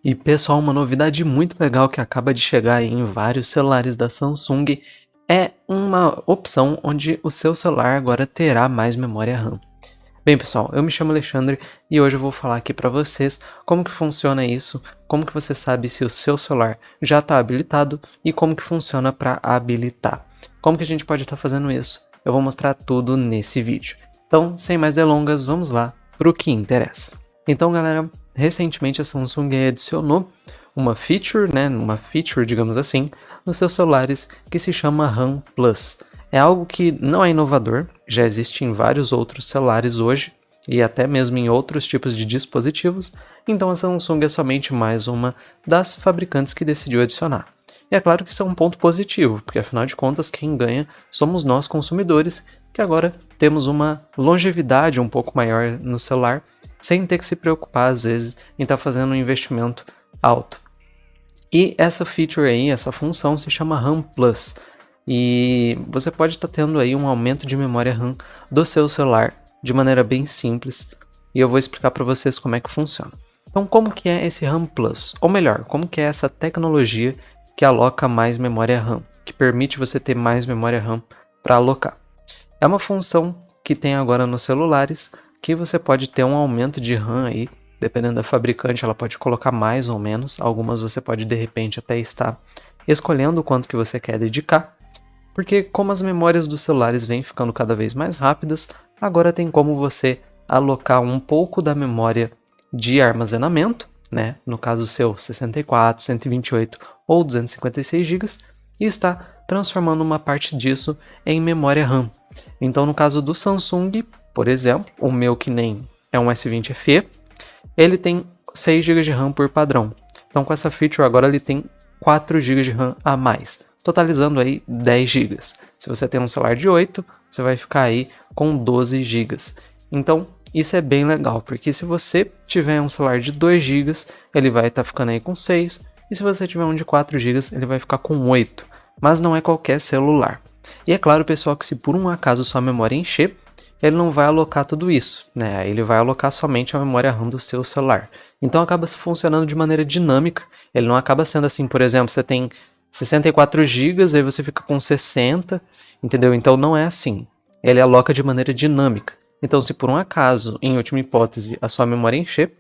E pessoal, uma novidade muito legal que acaba de chegar aí em vários celulares da Samsung é uma opção onde o seu celular agora terá mais memória RAM. Bem pessoal, eu me chamo Alexandre e hoje eu vou falar aqui para vocês como que funciona isso, como que você sabe se o seu celular já está habilitado e como que funciona para habilitar. Como que a gente pode estar fazendo isso? Eu vou mostrar tudo nesse vídeo. Então, sem mais delongas, vamos lá para o que interessa. Então galera, recentemente a Samsung adicionou uma feature, digamos assim, nos seus celulares que se chama RAM Plus. É algo que não é inovador, já existe em vários outros celulares hoje e até mesmo em outros tipos de dispositivos, então a Samsung é somente mais uma das fabricantes que decidiu adicionar. E é claro que isso é um ponto positivo, porque afinal de contas quem ganha somos nós consumidores, que agora temos uma longevidade um pouco maior no celular, sem ter que se preocupar às vezes em estar fazendo um investimento alto. E essa feature aí, essa função se chama RAM Plus. E você pode estar tendo aí um aumento de memória RAM do seu celular de maneira bem simples. E eu vou explicar para vocês como é que funciona. Então, como que é esse RAM Plus? Ou melhor, como que é essa tecnologia que aloca mais memória RAM, que permite você ter mais memória RAM para alocar? É uma função que tem agora nos celulares que você pode ter um aumento de RAM aí, dependendo da fabricante, ela pode colocar mais ou menos. Algumas você pode de repente até estar escolhendo o quanto que você quer dedicar. Porque como as memórias dos celulares vêm ficando cada vez mais rápidas, agora tem como você alocar um pouco da memória de armazenamento, né? No caso seu 64, 128 ou 256 GB, e está transformando uma parte disso em memória RAM. Então no caso do Samsung, por exemplo, o meu que nem é um S20 FE, ele tem 6 GB de RAM por padrão. Então com essa feature agora ele tem 4 GB de RAM a mais, totalizando aí 10 GB. Se você tem um celular de 8, você vai ficar aí com 12 GB. Então, isso é bem legal, porque se você tiver um celular de 2 GB, ele vai estar ficando aí com 6, e se você tiver um de 4 GB, ele vai ficar com 8. Mas não é qualquer celular. E é claro, pessoal, que se por um acaso sua memória encher, ele não vai alocar tudo isso, né? Ele vai alocar somente a memória RAM do seu celular. Então acaba funcionando de maneira dinâmica, ele não acaba sendo assim, por exemplo, você tem 64 GB, aí você fica com 60, entendeu? Então não é assim. Ele aloca de maneira dinâmica. Então se por um acaso, em última hipótese, a sua memória encher,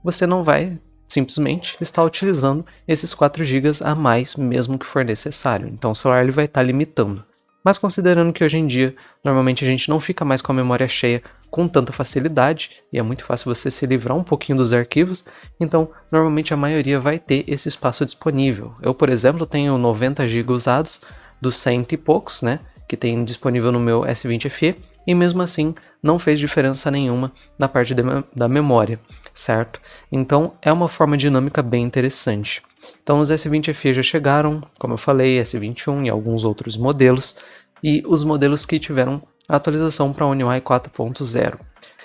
você não vai simplesmente estar utilizando esses 4 GB a mais, mesmo que for necessário. Então o celular ele vai estar limitando. Mas considerando que hoje em dia, normalmente a gente não fica mais com a memória cheia com tanta facilidade, e é muito fácil você se livrar um pouquinho dos arquivos, então normalmente a maioria vai ter esse espaço disponível. Eu, por exemplo, tenho 90 GB usados, dos 100 e poucos, né, que tem disponível no meu S20 FE, e mesmo assim não fez diferença nenhuma na parte da memória, certo? Então é uma forma dinâmica bem interessante. Então os S20 FE já chegaram, como eu falei, S21 e alguns outros modelos, e os modelos que tiveram a atualização para a One UI 4.0.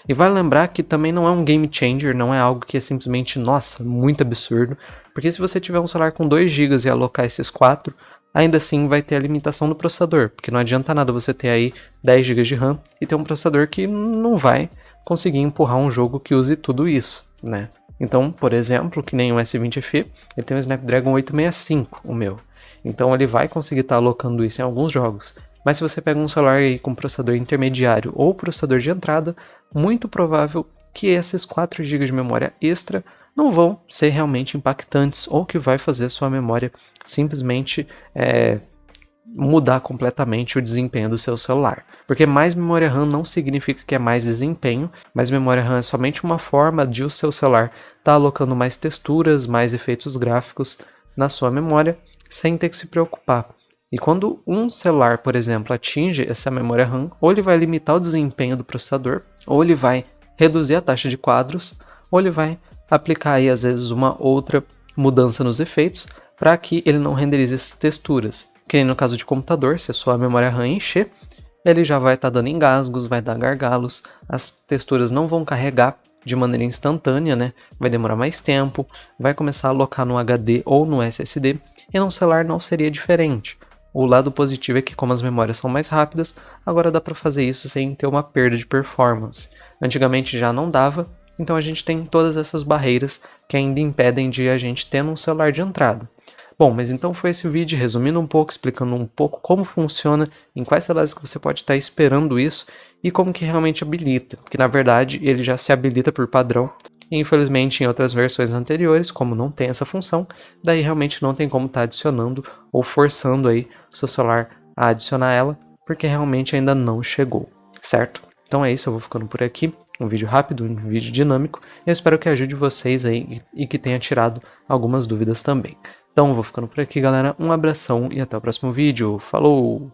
E vale lembrar que também não é um game changer, não é algo que é simplesmente, nossa, muito absurdo, porque se você tiver um celular com 2 GB e alocar esses 4, ainda assim vai ter a limitação do processador, porque não adianta nada você ter aí 10 GB de RAM e ter um processador que não vai conseguir empurrar um jogo que use tudo isso, né? Então, por exemplo, que nem o S20 FE, ele tem um Snapdragon 865, o meu. Então ele vai conseguir estar alocando isso em alguns jogos. Mas se você pega um celular aí com processador intermediário ou processador de entrada, muito provável que esses 4 GB de memória extra não vão ser realmente impactantes ou que vai fazer sua memória simplesmente mudar completamente o desempenho do seu celular. Porque mais memória RAM não significa que é mais desempenho, mais memória RAM é somente uma forma de o seu celular estar alocando mais texturas, mais efeitos gráficos na sua memória, sem ter que se preocupar. E quando um celular, por exemplo, atinge essa memória RAM, ou ele vai limitar o desempenho do processador, ou ele vai reduzir a taxa de quadros, ou ele vai aplicar aí às vezes uma outra mudança nos efeitos para que ele não renderize essas texturas. Que nem no caso de computador, se a sua memória RAM encher, ele já vai estar dando engasgos, vai dar gargalos, as texturas não vão carregar de maneira instantânea, né? Vai demorar mais tempo, vai começar a alocar no HD ou no SSD, e no celular não seria diferente. O lado positivo é que como as memórias são mais rápidas, agora dá para fazer isso sem ter uma perda de performance. Antigamente já não dava, Então a gente tem todas essas barreiras que ainda impedem de a gente ter um celular de entrada. Bom, mas então foi esse vídeo resumindo um pouco, explicando um pouco como funciona, em quais celulares que você pode estar esperando isso e como que realmente habilita, que na verdade ele já se habilita por padrão. E infelizmente em outras versões anteriores, como não tem essa função, daí realmente não tem como estar adicionando ou forçando aí o seu celular a adicionar ela, porque realmente ainda não chegou, certo? Então é isso, eu vou ficando por aqui. Um vídeo rápido, um vídeo dinâmico. Eu espero que ajude vocês aí e que tenha tirado algumas dúvidas também. Então, vou ficando por aqui, galera. Um abração e até o próximo vídeo. Falou!